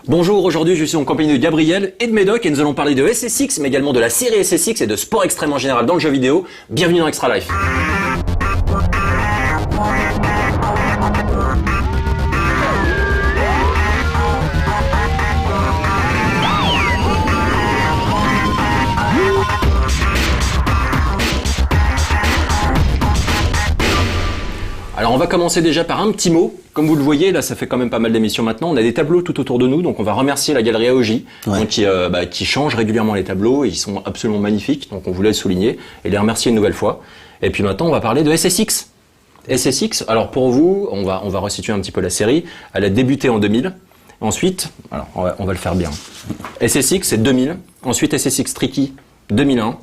Bonjour, aujourd'hui je suis en compagnie de Gabriel et de Médoc et nous allons parler de SSX mais également de la série SSX et de sport extrême en général dans le jeu vidéo. Bienvenue dans Extra Life. Alors on va commencer déjà par un petit mot. Comme vous le voyez, là ça fait quand même pas mal d'émissions maintenant. On a des tableaux tout autour de nous, donc on va remercier la galerie AOJ donc, qui change régulièrement les tableaux et ils sont absolument magnifiques. Donc on voulait le souligner et les remercier une nouvelle fois. Et puis maintenant on va parler de SSX. SSX, alors pour vous, on va resituer un petit peu la série. Elle a débuté en 2000. Ensuite, alors on va le faire bien. SSX c'est 2000. Ensuite SSX Tricky 2001.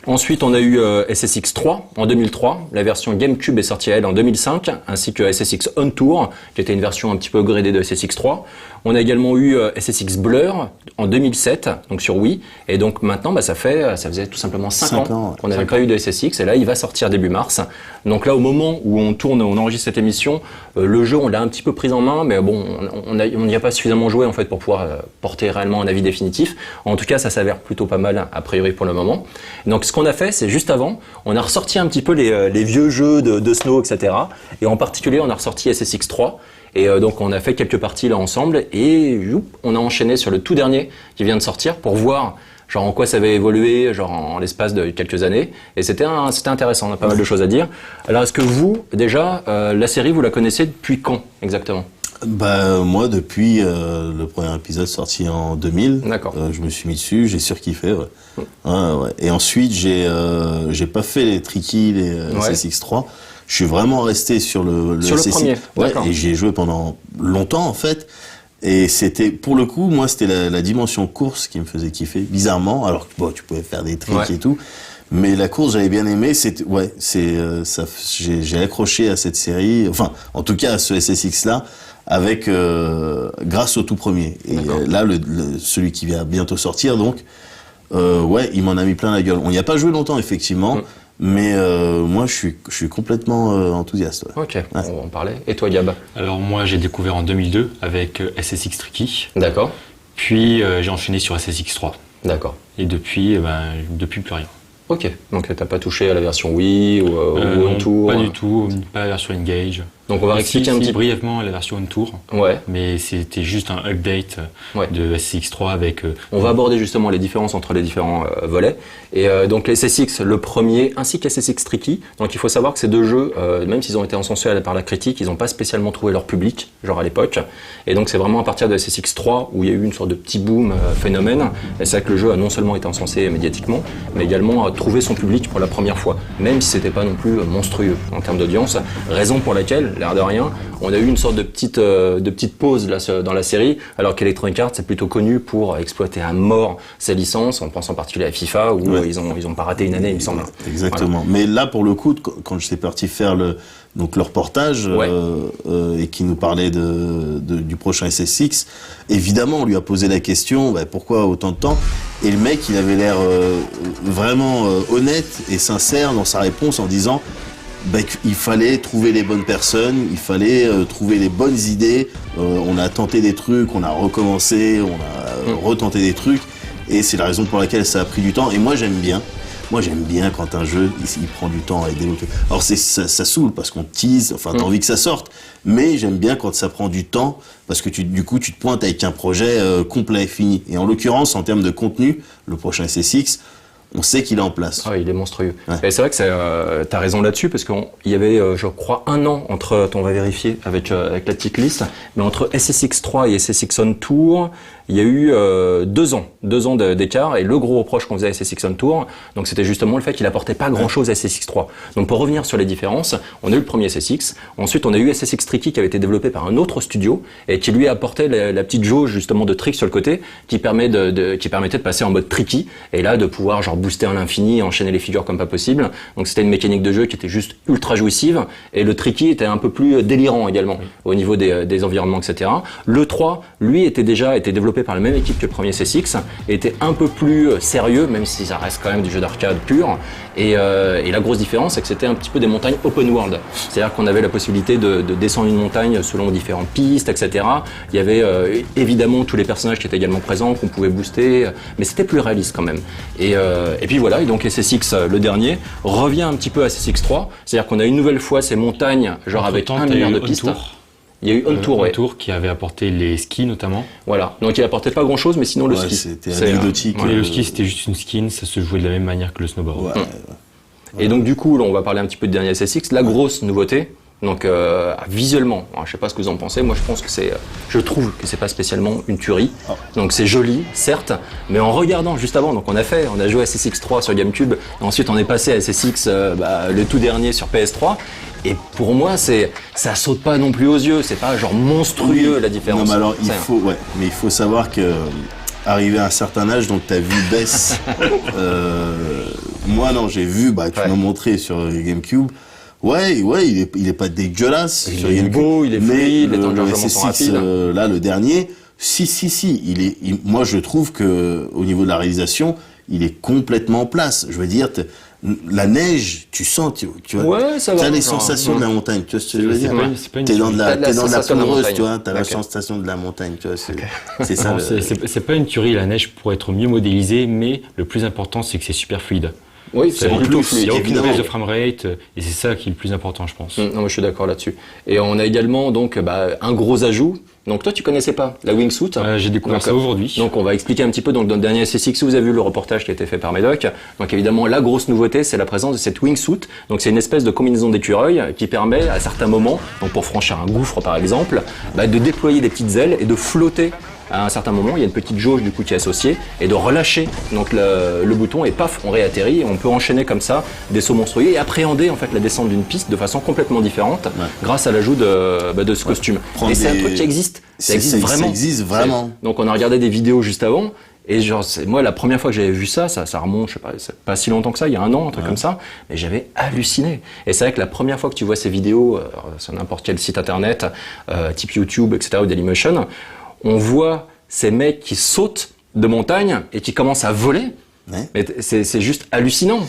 Ensuite, on a eu SSX 3 en 2003. La version GameCube est sortie à elle en 2005, ainsi que SSX On Tour, qui était une version un petit peu upgradée de SSX 3. On a également eu SSX Blur en 2007, donc sur Wii. Et donc maintenant, ça faisait tout simplement 5 ans qu'on n'avait pas eu de SSX. Et là, il va sortir début mars. Donc là, au moment où on enregistre cette émission, le jeu, on l'a un petit peu pris en main, mais bon, on n'y a pas suffisamment joué en fait pour pouvoir porter réellement un avis définitif. En tout cas, ça s'avère plutôt pas mal a priori pour le moment. Donc ce qu'on a fait, c'est juste avant, on a ressorti un petit peu les vieux jeux de Snow, etc. Et en particulier, on a ressorti SSX 3. Et donc on a fait quelques parties là ensemble et on a enchaîné sur le tout dernier qui vient de sortir pour voir genre en quoi ça avait évolué genre en l'espace de quelques années. Et c'était intéressant, on a pas mal de choses à dire. Alors est-ce que vous, déjà, la série, vous la connaissez depuis quand exactement ? Moi depuis le premier épisode sorti en 2000, je me suis mis dessus, j'ai surkiffé. Ouais. Et ensuite j'ai pas fait les Tricky, les SSX 3. Je suis vraiment resté sur le SSX. Premier. Et j'y ai joué pendant longtemps en fait. Et c'était pour le coup, moi c'était la dimension course qui me faisait kiffer. Bizarrement, alors que tu pouvais faire des tricks et tout. Mais la course, j'avais bien aimé. J'ai accroché à cette série. Enfin, en tout cas à ce SSX là. Grâce au tout premier. Et là, celui qui va bientôt sortir, donc, il m'en a mis plein la gueule. On n'y a pas joué longtemps, effectivement, mais moi, je suis complètement enthousiaste. Ouais. Ok, on va en parler. Et toi, Gab ? Alors moi, j'ai découvert en 2002 avec SSX Tricky. D'accord. Puis j'ai enchaîné sur SSX 3. D'accord. Et depuis plus rien. Ok, donc t'as pas touché à la version Wii ou On Tour ? Pas du tout, pas la version Engage. Donc on va expliquer un petit peu brièvement la version On Tour. Ouais. Mais c'était juste un update de SSX 3 avec. On va aborder justement les différences entre les différents volets. Et donc les SSX, le premier, ainsi que SSX Tricky. Donc il faut savoir que ces deux jeux, même s'ils ont été encensés par la critique, ils n'ont pas spécialement trouvé leur public, genre à l'époque. Et donc c'est vraiment à partir de SSX 3 où il y a eu une sorte de petit boom phénomène. Et c'est vrai que le jeu a non seulement été encensé médiatiquement, mais également a trouvé son public pour la première fois, même si c'était pas non plus monstrueux en termes d'audience. Raison pour laquelle, l'air de rien, on a eu une sorte de petite pause là, dans la série, alors qu'Electronic Arts est plutôt connu pour exploiter à mort ses licences, en pensant en particulier à FIFA, où ils ont pas raté une année, il me semble. Exactement. Voilà. Mais là, pour le coup, quand j'étais parti faire le reportage et qui nous parlait du prochain SSX, évidemment, on lui a posé la question, pourquoi autant de temps ? Et le mec, il avait l'air vraiment honnête et sincère dans sa réponse en disant qu'il fallait trouver les bonnes personnes, il fallait trouver les bonnes idées. On a tenté des trucs, on a recommencé, on a retenté des trucs. Et c'est la raison pour laquelle ça a pris du temps. Et moi, j'aime bien quand un jeu, il prend du temps à développer. Alors ça saoule parce qu'on tease, enfin t'as envie que ça sorte. Mais j'aime bien quand ça prend du temps parce que du coup tu te pointes avec un projet complet, fini. Et en l'occurrence, en termes de contenu, le prochain SSX, on sait qu'il est en place. Ah, il est monstrueux. Ouais. Et c'est vrai que t'as raison là-dessus, parce qu'il y avait, je crois, 1 an entre, on va vérifier avec la petite liste, mais entre SSX 3 et SSX On Tour, il y a eu 2 ans d'écart, et le gros reproche qu'on faisait à SSX On Tour, donc c'était justement le fait qu'il apportait pas grand-chose à SSX 3. Donc pour revenir sur les différences, on a eu le premier SSX, ensuite on a eu SSX Tricky qui avait été développé par un autre studio, et qui lui apportait la petite jauge justement de tricks sur le côté, qui permettait de passer en mode tricky, et là de pouvoir genre booster à l'infini, enchaîner les figures comme pas possible. Donc c'était une mécanique de jeu qui était juste ultra jouissive, et le tricky était un peu plus délirant également au niveau des environnements, etc. Le 3, lui, était développé par la même équipe que le premier C6, et était un peu plus sérieux, même si ça reste quand même du jeu d'arcade pur. Et la grosse différence, c'est que c'était un petit peu des montagnes open world. C'est-à-dire qu'on avait la possibilité de descendre une montagne selon différentes pistes, etc. Il y avait évidemment tous les personnages qui étaient également présents, qu'on pouvait booster, mais c'était plus réaliste quand même. Et puis voilà, et donc SSX, le dernier, revient un petit peu à SSX3, c'est-à-dire qu'on a une nouvelle fois ces montagnes, genre avec 1 milliard de pistes. Il y a eu un tour, ouais. Tour qui avait apporté les skis notamment. Voilà, donc il apportait pas grand-chose, mais sinon le ski. C'était anecdotique. Le ski, c'était juste une skin, ça se jouait de la même manière que le snowboard. Et donc du coup, là, on va parler un petit peu de dernier SSX, la grosse nouveauté. Donc visuellement, alors, je sais pas ce que vous en pensez, moi je trouve que c'est pas spécialement une tuerie. Donc c'est joli, certes, mais en regardant juste avant, donc on a joué à SSX3 sur GameCube, et ensuite on est passé à SSX le tout dernier sur PS3. Et pour moi, ça saute pas non plus aux yeux, c'est pas genre monstrueux la différence. Non, mais alors il faut savoir que arrivé à un certain âge, donc ta vue baisse. Moi non, j'ai vu, tu m'as montré sur GameCube. Ouais, il est pas dégueulasse. Il est beau, il est fluide, les temps de chargement sont rapides. Là, le dernier, si. Moi, je trouve que au niveau de la réalisation, il est complètement en place. Je veux dire, la neige, tu sens, tu vois. Ouais, ça va. T'as les sensations de la montagne, tu vois ce que je veux dire. T'es dans de la poudreuse, tu vois. T'as la sensation de la montagne, tu vois. C'est ça. C'est pas une tuerie, la neige pourrait être mieux modélisée, mais le plus important, c'est que c'est super fluide. Oui, c'est plutôt fluide. Il n'y a aucune baisse de framerate, et c'est ça qui est le plus important, je pense. Non, moi je suis d'accord là-dessus. Et on a également donc un gros ajout. Donc toi, tu connaissais pas la wingsuit. J'ai découvert ça aujourd'hui. Donc on va expliquer un petit peu. Donc dans le dernier SSX, vous avez vu le reportage qui a été fait par Médoc. Donc évidemment, la grosse nouveauté, c'est la présence de cette wingsuit. Donc c'est une espèce de combinaison d'écureuil qui permet à certains moments, donc pour franchir un gouffre par exemple, de déployer des petites ailes et de flotter. À un certain moment, il y a une petite jauge du coup qui est associée, et de relâcher donc le bouton, et paf, on réatterrit, et on peut enchaîner comme ça des sauts monstrueux et appréhender en fait la descente d'une piste de façon complètement différente grâce à l'ajout de ce costume. Et c'est un truc qui existe. Ça existe vraiment. Ça existe vraiment. Donc on a regardé des vidéos juste avant. Et genre, moi, la première fois que j'avais vu ça remonte, je sais pas, c'est pas si longtemps que ça, il y a 1 an, un truc comme ça, mais j'avais halluciné. Et c'est vrai que la première fois que tu vois ces vidéos sur n'importe quel site internet, type YouTube, etc., ou Dailymotion, on voit ces mecs qui sautent de montagne et qui commencent à voler. Ouais. Mais c'est juste hallucinant.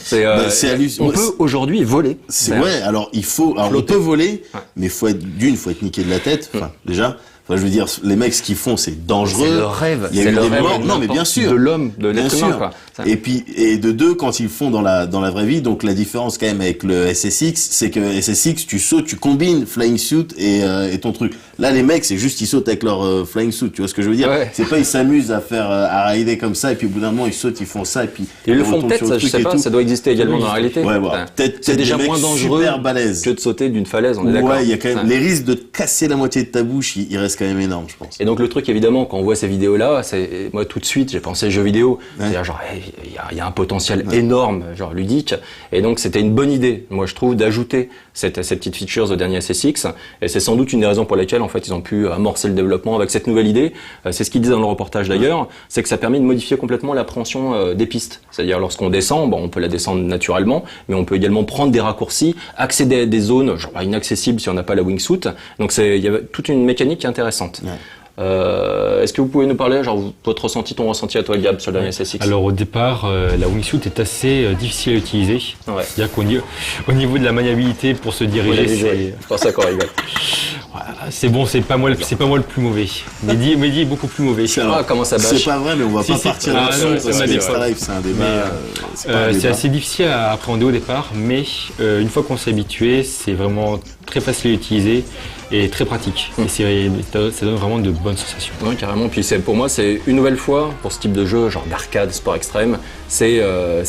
On peut aujourd'hui voler. Alors on peut voler, mais faut être niqué de la tête. Enfin, déjà. Enfin, je veux dire, les mecs, ce qu'ils font, c'est dangereux. C'est le rêve. Il y a eu des morts. Non, mais bien sûr. De l'homme, de l'être humain, quoi. Et de deux, quand ils le font dans la vraie vie, donc la différence quand même avec le SSX, c'est que SSX, tu sautes, tu combines flying suit et ton truc. Là, les mecs, c'est juste ils sautent avec leur flying suit. Tu vois ce que je veux dire? Ouais. C'est pas ils s'amusent à rider comme ça et puis au bout d'un moment ils sautent, ils font ça et puis. Ils le font peut-être, ça, je sais pas. Ça doit exister également dans la réalité. Ouais, voilà. Peut-être c'est déjà moins dangereux que de sauter d'une falaise. On est d'accord. Ouais, il y a quand même les risques de casser la moitié de ta bouche. Il reste quand même énorme, je pense. Et donc le truc évidemment quand on voit ces vidéos-là, c'est moi tout de suite j'ai pensé jeux vidéo. C'est-à-dire genre il y a un potentiel énorme, genre ludique. Et donc c'était une bonne idée, moi je trouve, d'ajouter ces petites features au dernier SSX. Et c'est sans doute une des raisons pour lesquelles en fait ils ont pu amorcer le développement avec cette nouvelle idée. C'est ce qu'ils disent dans le reportage d'ailleurs, c'est que ça permet de modifier complètement l'appréhension des pistes. C'est-à-dire lorsqu'on descend, on peut la descendre naturellement, mais on peut également prendre des raccourcis, accéder à des zones genre inaccessibles si on n'a pas la wingsuit. Donc il y a toute une mécanique qui est intéressante. Est-ce que vous pouvez nous parler, genre votre ressenti, ton ressenti à toi, Gab, sur le dernier SSX? Alors au départ, la wingsuit est assez difficile à utiliser. Ouais. C'est-à-dire qu'au niveau de la maniabilité pour se diriger, je pense à quoi, Gab. C'est bon, c'est pas moi le plus mauvais. Mehdi est beaucoup plus mauvais. Comment ça bâche? C'est pas vrai, mais on va pas partir là-dessus. C'est un débat. C'est assez difficile à appréhender au départ, mais une fois qu'on s'est habitué, c'est vraiment très facile à utiliser et très pratique. Et ça donne vraiment de bonnes sensations. Oui, carrément. Puis pour moi, c'est une nouvelle fois, pour ce type de jeu, genre d'arcade, sport extrême, c'est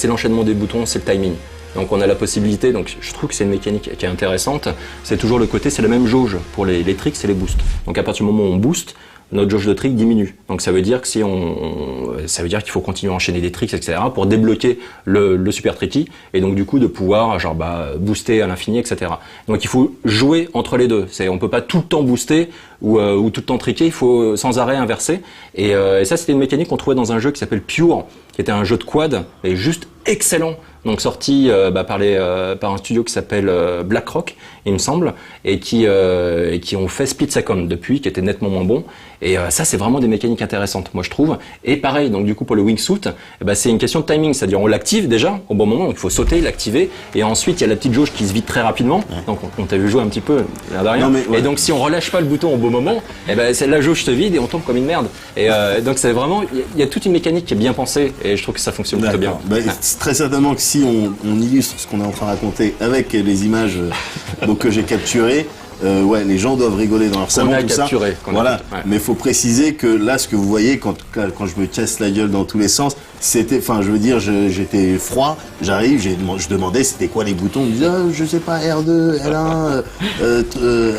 l'enchaînement des boutons, c'est le timing. Donc on a la possibilité, donc je trouve que c'est une mécanique qui est intéressante, c'est toujours le côté, c'est la même jauge pour les tricks et les boosts. Donc à partir du moment où on booste, notre jauge de tricks diminue. Donc ça veut dire que ça veut dire qu'il faut continuer à enchaîner des tricks, etc. pour débloquer le super tricky et donc du coup de pouvoir booster à l'infini, etc. Donc il faut jouer entre les deux. On peut pas tout le temps booster ou tout le temps tricker. Il faut sans arrêt inverser. Et ça c'était une mécanique qu'on trouvait dans un jeu qui s'appelle Pure, qui était un jeu de quad et juste excellent. Donc sorti par un studio qui s'appelle BlackRock, il me semble, et qui ont fait Split Second depuis, qui était nettement moins bon. Et ça, c'est vraiment des mécaniques intéressantes, moi je trouve. Et pareil, donc du coup pour le wingsuit, c'est une question de timing, c'est-à-dire on l'active déjà au bon moment, donc il faut sauter, l'activer, et ensuite il y a la petite jauge qui se vide très rapidement. Ouais. Donc on t'a vu jouer un petit peu là derrière. Ouais. Et donc si on relâche pas le bouton au bon moment, c'est la jauge se vide et on tombe comme une merde. Et donc c'est vraiment, il y a toute une mécanique qui est bien pensée, et je trouve que ça fonctionne plutôt bien. C'est très certainement que si on illustre ce qu'on est en train de raconter avec les images que j'ai capturées. Les gens doivent rigoler dans leur salon, tout capturé, ça. Voilà. Mais il faut préciser que là, ce que vous voyez quand je me casse la gueule dans tous les sens, j'étais froid. J'arrive, je demandais c'était quoi les boutons. On me disait, je sais pas, R2, L1, R2.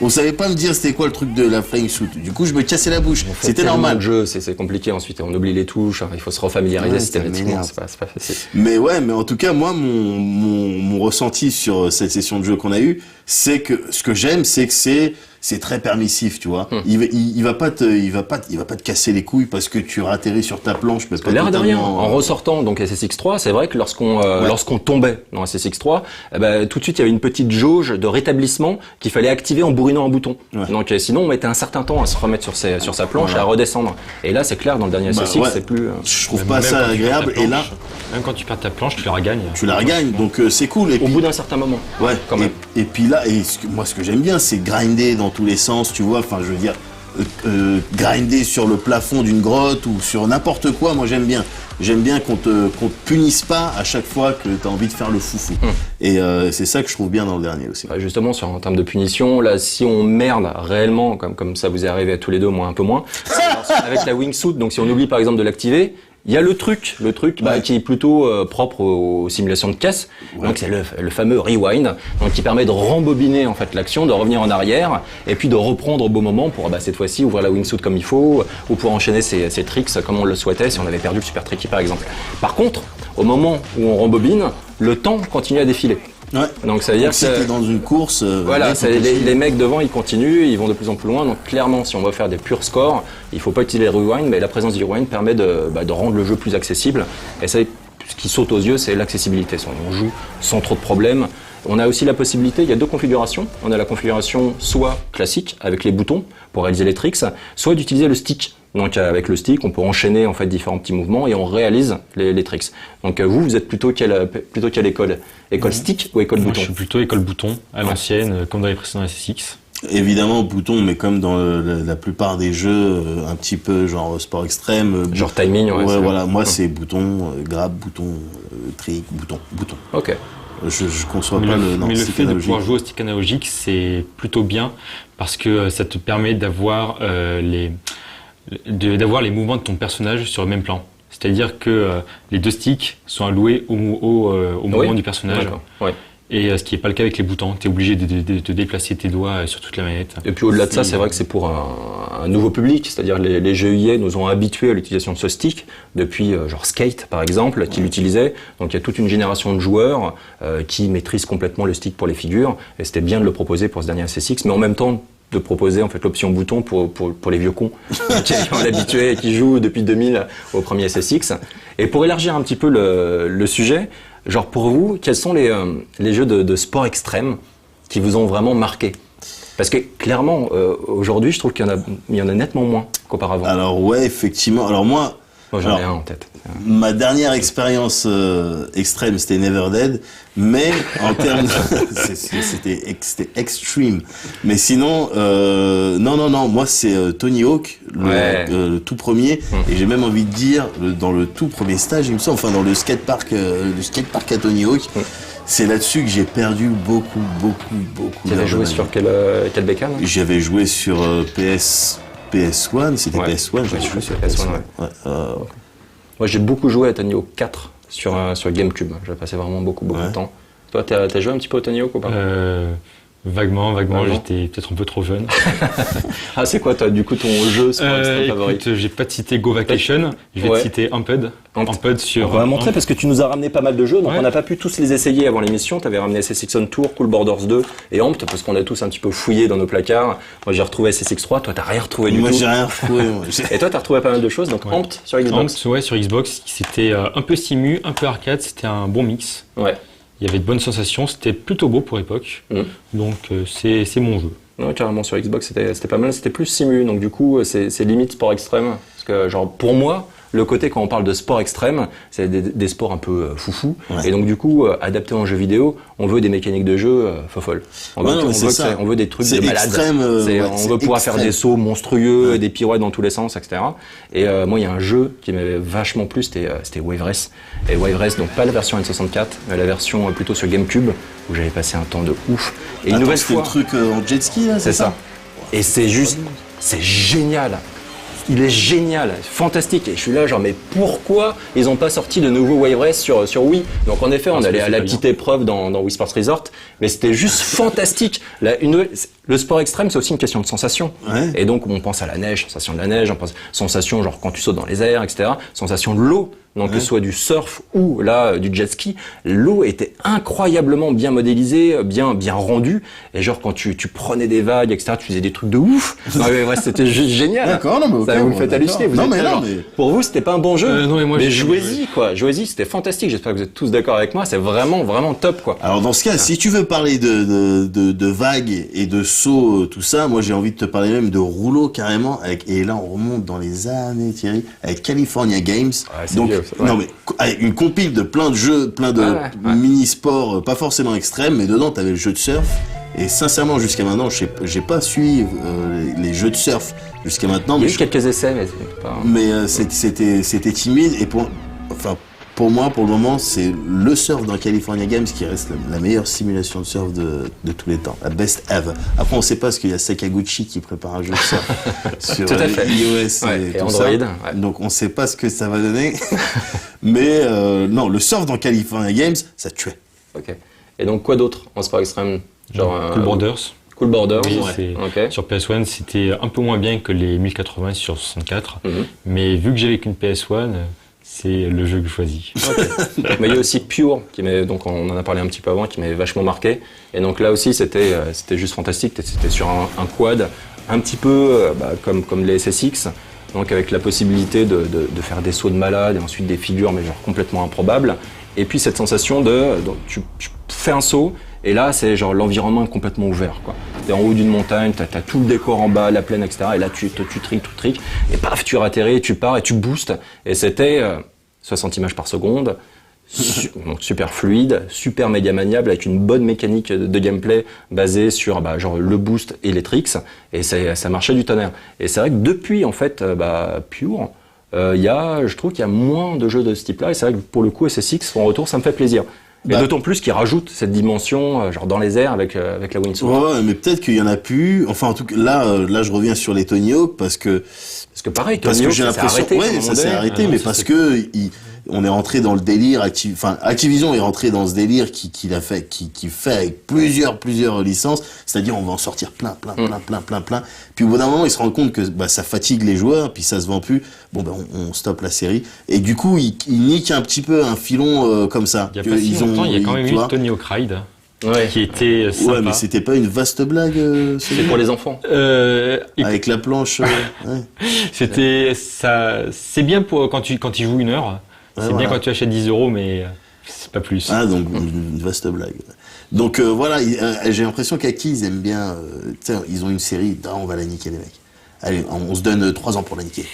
On savait pas me dire c'était quoi le truc de la flying suit. Du coup, je me cassais la bouche. C'était normal. Le jeu, c'est compliqué. Ensuite, on oublie les touches. Il faut se refamiliariser systématiquement. C'est pas facile. Mais en tout cas, moi, mon ressenti sur cette session de jeu qu'on a eue, c'est que ce que j'aime, c'est que c'est très permissif, tu vois. Il va pas te casser les couilles parce que tu atterris sur ta planche. Parce que l'air de rien. En ressortant donc SSX3, c'est vrai que lorsqu'on tombait dans SSX3, tout de suite il y avait une petite jauge de rétablissement qu'il fallait activer en bourrinant un bouton. Ouais. Donc sinon on mettait un certain temps à se remettre sur sa planche et à redescendre. Et là c'est clair dans le dernier SSX c'est plus. Je trouve pas ça agréable. Et là, même quand tu perds ta planche, tu la regagnes. Tu la regagnes, donc c'est cool. Et au bout d'un certain moment. Ouais. Quand même. Et puis là, moi ce que j'aime bien, c'est grinder dans tous les sens, tu vois. Enfin, je veux dire, grinder sur le plafond d'une grotte ou sur n'importe quoi. Moi, j'aime bien. J'aime bien qu'on te punisse pas à chaque fois que tu as envie de faire le foufou. Et c'est ça que je trouve bien dans le dernier aussi. Justement, en termes de punition, là, si on merde réellement, comme ça vous est arrivé à tous les deux, moi un peu moins, avec la wingsuit, donc si on oublie par exemple de l'activer, il y a le truc qui est plutôt propre aux simulations de caisse. Ouais. Donc c'est le fameux rewind, donc qui permet de rembobiner en fait l'action, de revenir en arrière et puis de reprendre au bon moment pour cette fois-ci ouvrir la wingsuit comme il faut ou pour enchaîner ses tricks comme on le souhaitait si on avait perdu le super tricky par exemple. Par contre, au moment où on rembobine, le temps continue à défiler. Ouais. Donc ça veut dire que si t'es dans une course, les mecs devant ils continuent, ils vont de plus en plus loin. Donc clairement, si on veut faire des purs scores, il faut pas utiliser le rewind, mais la présence du rewind permet de rendre le jeu plus accessible. Et ça, ce qui saute aux yeux, c'est l'accessibilité. On joue sans trop de problèmes. On a aussi la possibilité, il y a deux configurations. On a la configuration soit classique avec les boutons pour réaliser les tricks, soit d'utiliser le stick. Donc avec le stick, on peut enchaîner en fait différents petits mouvements et on réalise les tricks. Donc vous êtes plutôt quelle école ? École stick ou école bouton ? Je suis plutôt école bouton à l'ancienne, comme dans les précédents SSX. Évidemment bouton, mais comme dans la plupart des jeux, un petit peu genre sport extrême. Genre timing, voilà. Moi c'est bouton, grab, bouton, trick, bouton. Ok. Je conçois pas le Mais le fait de pouvoir jouer au stick analogique, c'est plutôt bien parce que ça te permet d'avoir d'avoir les mouvements de ton personnage sur le même plan. C'est-à-dire que les deux sticks sont alloués au mouvement du personnage. Ouais. Et ce qui n'est pas le cas avec les boutons. Tu es obligé de déplacer tes doigts sur toute la manette. Et puis au-delà de ça, c'est vrai que c'est pour un nouveau public. C'est-à-dire les jeux EA nous ont habitués à l'utilisation de ce stick depuis genre Skate par exemple, qui l'utilisait. Donc il y a toute une génération de joueurs qui maîtrisent complètement le stick pour les figures. Et c'était bien de le proposer pour ce dernier SSX. Mais en même temps, de proposer en fait l'option bouton pour les vieux cons qui sont habitués et qui jouent depuis 2000 au premier SSX. Et pour élargir un petit peu le sujet, genre pour vous, quels sont les jeux de sport extrême qui vous ont vraiment marqué ? Parce que clairement, aujourd'hui, je trouve qu'il y en a nettement moins qu'auparavant. Alors ouais, effectivement. Alors moi j'en ai un en tête. Ma dernière expérience extrême, c'était Never Dead, mais en termes c'était extreme. Mais sinon, non, moi c'est Tony Hawk, le tout premier, et j'ai même envie de dire dans le tout premier stage, il me semble, enfin dans le skatepark à Tony Hawk. C'est là-dessus que j'ai perdu beaucoup. Tu avais joué sur quelle bécane ? J'avais joué sur PS1, c'était PS1, j'ai joué sur PS1, Moi j'ai beaucoup joué à Tony Hawk 4 sur GameCube, j'ai passé vraiment beaucoup de temps. Toi t'as joué un petit peu au Tony Hawk ou pas ? Vaguement, j'étais peut-être un peu trop jeune. Ah, c'est quoi, toi, du coup, ton jeu sport extrême favori? Écoute, je vais pas te citer Go Vacation, je vais te citer Amped. Amped sur... On va montrer parce que tu nous as ramené pas mal de jeux, donc on n'a pas pu tous les essayer avant l'émission. Tu avais ramené SSX on Tour, Cool Borders 2 et Amped, parce qu'on a tous un petit peu fouillé dans nos placards. Moi, j'ai retrouvé SSX 3, toi, t'as rien retrouvé du tout. Moi, j'ai rien retrouvé. Et toi, t'as retrouvé pas mal de choses, donc Amped sur Xbox. Amped, sur Xbox, c'était un peu simu, un peu arcade, c'était un bon mix. Ouais. Il y avait de bonnes sensations, c'était plutôt beau pour l'époque, donc c'est mon jeu. Ouais, carrément, sur Xbox, c'était pas mal, c'était plus simu, donc du coup, c'est limite sport extrême. Parce que, genre, pour moi, le côté quand on parle de sport extrême, c'est des sports un peu foufou. Ouais. Et donc, du coup, adapté en jeu vidéo, on veut des mécaniques de jeu fofolles. On veut des trucs de malade. On veut pouvoir faire des sauts monstrueux, des pirouettes dans tous les sens, etc. Et moi, il y a un jeu qui m'avait vachement plu, c'était Wave Race. Et Wave Race, donc pas la version N64, mais la version plutôt sur GameCube, où j'avais passé un temps de ouf. Et une nouvelle fois, le truc en jet ski, là, c'est ça. Et c'est génial. Il est génial, fantastique. Et je suis là, genre, mais pourquoi ils n'ont pas sorti de nouveau Wave Race sur Wii? Donc en effet, on allait à la petite épreuve dans Wii Sports Resort, mais c'était juste fantastique. Le sport extrême, c'est aussi une question de sensation. Ouais. Et donc on pense à la neige, sensation de la neige, on pense sensation genre quand tu sautes dans les airs, etc. Sensation de l'eau. Donc que ce soit du surf ou là du jet ski, l'eau était incroyablement bien modélisée, bien rendue. Et genre quand tu prenais des vagues, etc., tu faisais des trucs de ouf. Non, mais ouais, c'était juste génial. D'accord, non mais okay, ça vous me fait halluciner. Pour vous, c'était pas un bon jeu. Non, mais jouez-y, quoi. Jouez-y, c'était fantastique. J'espère que vous êtes tous d'accord avec moi. C'est vraiment top, quoi. Alors dans ce cas, si tu veux parler de vagues et de sauts, tout ça, moi j'ai envie de te parler même de rouleau carrément. Et là, on remonte dans les années, Thierry, avec California Games. Ouais, donc ouais. Non mais avec une compile de plein de jeux, plein de mini-sports, pas forcément extrêmes, mais dedans t'avais le jeu de surf. Et sincèrement, jusqu'à maintenant, j'ai pas suivi les jeux de surf jusqu'à maintenant. Il y a eu quelques essais, mais pas... Mais c'était timide. Et pour moi, pour le moment, c'est le surf dans California Games qui reste la meilleure simulation de surf de tous les temps, la best ever. Après, on sait pas ce qu'il y a Sakaguchi qui prépare un jeu de surf sur iOS et tout Android. Ça. Donc, on sait pas ce que ça va donner. Mais non, le surf dans California Games, ça tuait. Ok. Et donc, quoi d'autre en sport extrême? Genre Cool Borders. Cool Borders, okay. Sur PS1, c'était un peu moins bien que les 1080 sur 64. Mais vu que j'avais qu'une PS1, c'est le jeu que je choisis. Okay. Mais il y a aussi Pure, donc on en a parlé un petit peu avant, qui m'avait vachement marqué. Et donc là aussi, c'était juste fantastique. C'était sur un quad, un petit peu comme les SSX, donc avec la possibilité de faire des sauts de malade et ensuite des figures, mais genre complètement improbables. Et puis cette sensation donc tu fais un saut, et là, c'est genre l'environnement est complètement ouvert, quoi. T'es en haut d'une montagne, t'as tout le décor en bas, la plaine, etc. Et là, tu triques, et paf, tu atterris, tu pars et tu boostes. Et c'était 60 images par seconde, donc super fluide, super média maniable, avec une bonne mécanique de gameplay basée sur genre le boost et les tricks. Et ça marchait du tonnerre. Et c'est vrai que depuis, en fait, Pure, je trouve qu'il y a moins de jeux de ce type-là. Et c'est vrai que pour le coup, SSX, en retour, ça me fait plaisir. Et d'autant plus qu'ils rajoutent cette dimension genre dans les airs avec la wingsuit. Ouais, mais peut-être qu'il y en a plus. Enfin, en tout cas, là, je reviens sur les Tony Hawk parce que pareil, Tony Hawk, j'ai l'impression, ça s'est arrêté, mais parce que on est rentré dans le délire. Activision est rentré dans ce délire qui fait avec plusieurs licences. C'est-à-dire, on va en sortir plein. Puis au bout d'un moment, ils se rendent compte que ça fatigue les joueurs, puis ça se vend plus. Bon, on stoppe la série. Et du coup, ils niquent un petit peu un filon comme ça. Il y a pas si longtemps, il y a quand même eu Tony Hawk Ride. Ouais. Qui était sympa. Ouais, mais c'était pas une vaste blague. C'est pour les enfants. Avec la planche. C'était ça. C'est bien pour quand tu joues 1 heure. C'est bien quand tu achètes 10 €, mais c'est pas plus. Ah, donc une vaste blague. Donc voilà, j'ai l'impression qu'Aki, ils aiment bien. Ils ont une série. On va la niquer, les mecs. Allez, on se donne 3 ans pour la niquer.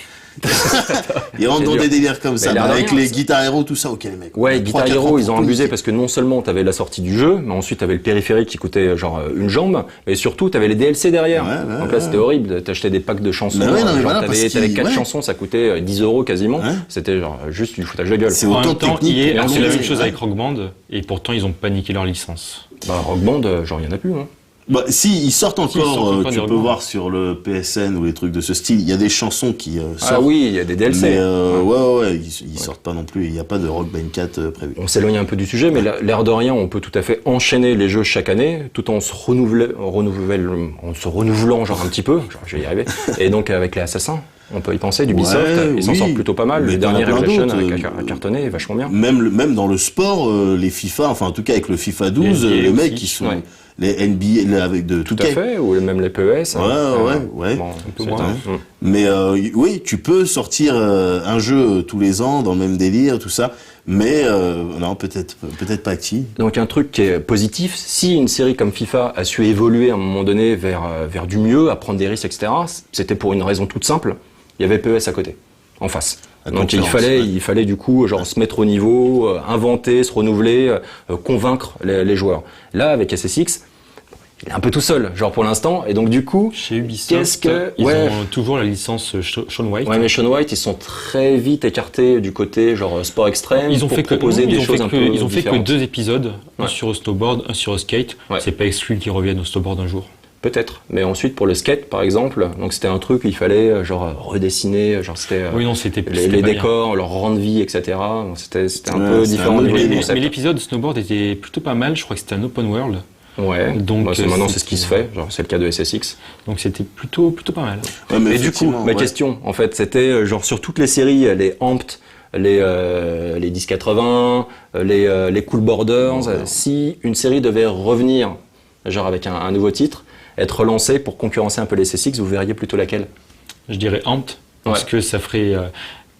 Ils rentrent dans des délires comme ça, avec les Guitar Hero, tout ça, ok les mecs. Ouais, Guitar Hero, ils ont abusé parce que non seulement t'avais la sortie du jeu, mais ensuite t'avais le périphérique qui coûtait genre une jambe, mais surtout t'avais les DLC derrière. Donc là c'était horrible, t'achetais des packs de chansons, t'avais 4 chansons, ça coûtait 10 € quasiment, c'était genre juste du foutage de gueule. C'est autant technique. C'est la même chose avec Rock Band, et pourtant ils ont paniqué leur licence. Rock Band, genre il y en a plus, hein. Bah, si, ils sortent encore, tu peux rumeurs. voir sur le PSN ou les trucs de ce style, il y a des chansons qui sortent. Ah oui, il y a des DLC. Mais ouais, ils sortent pas non plus, il n'y a pas de Rock Band 4 prévu. On s'éloigne un peu du sujet, mais l'air de rien, on peut tout à fait enchaîner les jeux chaque année, tout en se renouvelant genre un petit peu, genre, je vais y arriver. Et donc avec les Assassins, on peut y penser, d'Ubisoft, ils s'en sortent plutôt pas mal. Mais Le dernier t'en as plein Revelation d'autres, a cartonné, est vachement bien. Même dans le sport, les FIFA, enfin en tout cas avec le FIFA 12, Les les NBA mecs aussi, qui sont ouais. les NBA avec de Tout à fait, ou même les PES. Ouais. Bon, Un peu c'est moins. un- Mais oui, tu peux sortir un jeu tous les ans dans le même délire, tout ça. Mais non, peut-être pas actif. Donc un truc qui est positif, si une série comme FIFA a su évoluer à un moment donné vers du mieux, à prendre des risques, etc., c'était pour une raison toute simple, il y avait PES à côté, en face. Donc il fallait du coup genre se mettre au niveau, inventer, se renouveler, convaincre les joueurs. Là avec SSX, il est un peu tout seul, genre pour l'instant, et donc du coup, Chez Ubisoft, ils ont toujours la licence Shaun White. Ouais, mais Shaun White, ils sont très vite écartés du côté genre sport extrême. Ils ont pour fait proposer des choses un peu ils ont fait que différentes. 2 épisodes, un Ouais. sur le snowboard, un sur le skate. Ouais. C'est pas exclu qu'ils reviennent au snowboard un jour. Peut-être, mais ensuite pour le skate par exemple, donc c'était un truc où il fallait genre redessiner, genre c'était Oui, non, c'était les pas bien. décors, leur rang de vie, etc. Donc c'était un Ouais, peu c'est différent un du autre délire. concept. Mais l'épisode snowboard était plutôt pas mal. Je crois que c'était un open world. Ouais, Donc, donc maintenant c'est ce qui se fait, genre c'est le cas de SSX. Donc c'était plutôt pas mal. Ouais, mais Et du coup, ma question, en fait, c'était genre sur toutes les séries, les Amped, les 1080, les Cool Borders, si une série devait revenir, genre avec un nouveau titre, être relancée pour concurrencer un peu les SSX, vous verriez plutôt laquelle? Je dirais Amped, parce Ouais. que ça ferait...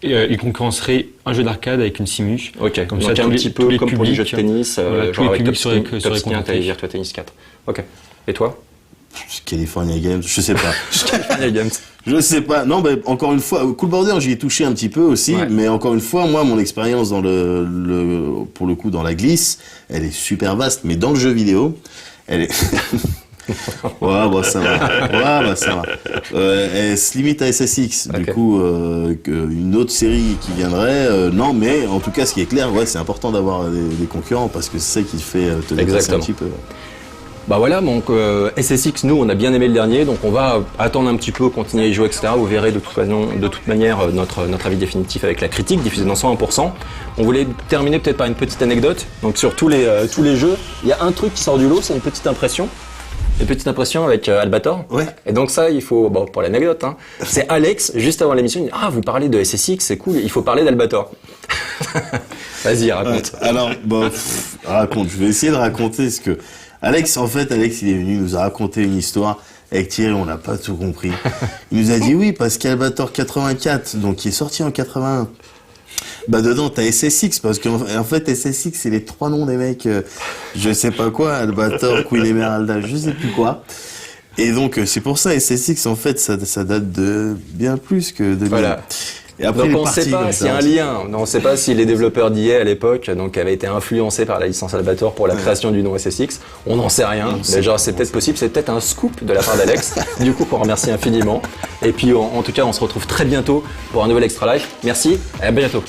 il concurrencerait un jeu d'arcade avec une simu. Ok, Comme donc ça, un tous les- petit tous peu les comme pour les jeux de publics, tennis, voilà, tous genre les avec publics seraient Top seraient Spin contentés. et Virtua Tennis 4. Ok. Et toi? California Games, je sais pas. California Games. Je sais pas. Non, mais encore une fois, Cool Border, j'y ai touché un petit peu aussi, Ouais. mais encore une fois, moi, mon expérience dans pour le coup, dans la glisse, elle est super vaste, mais dans le jeu vidéo, elle est. Ouais, bah ça va. Ouais, bah ça va. Elle se limite à SSX. Du Ok. coup, une autre série qui viendrait, non, mais en tout cas, ce qui est clair, ouais, c'est important d'avoir des concurrents parce que c'est ça qui fait te dépasser un Exactement. petit peu. Bah voilà, donc SSX, nous, on a bien aimé le dernier, donc on va attendre un petit peu, continuer à y jouer, etc. Vous verrez de toute manière notre avis définitif avec la critique diffusée dans 101%. On voulait terminer peut-être par une petite anecdote. Donc sur tous les jeux, il y a un truc qui sort du lot, c'est une petite impression. Une petite impression avec Albator. Ouais. Et donc ça, il faut, bon, pour l'anecdote, hein, c'est Alex, juste avant l'émission, il dit « Ah, vous parlez de SSX, c'est cool, il faut parler d'Albator. » Vas-y, raconte. Alors, bon, raconte. Je vais essayer de raconter ce que Alex, il est venu, il nous a raconté une histoire. Avec Thierry, on n'a pas tout compris. Il nous a dit oui, parce qu'Albator 84, donc qui est sorti en 81. Bah dedans t'as SSX parce qu'en fait SSX c'est les trois noms des mecs, je sais pas quoi, Albator, Queen Emeralda, je sais plus quoi. Et donc c'est pour ça SSX en fait ça date de bien plus que de. Voilà. Et après, Donc il est on ne sait parti pas comme s'il y a ça. un lien. On ne sait pas si les développeurs d'IA à l'époque donc avaient été influencés par la licence Albator pour la création du nom SSX. On n'en sait rien. Mais genre c'est peut-être possible, c'est peut-être un scoop de la part d'Alex. Du coup, qu'on remercie infiniment. Et puis en tout cas, on se retrouve très bientôt pour un nouvel Extra Life. Merci et à bientôt.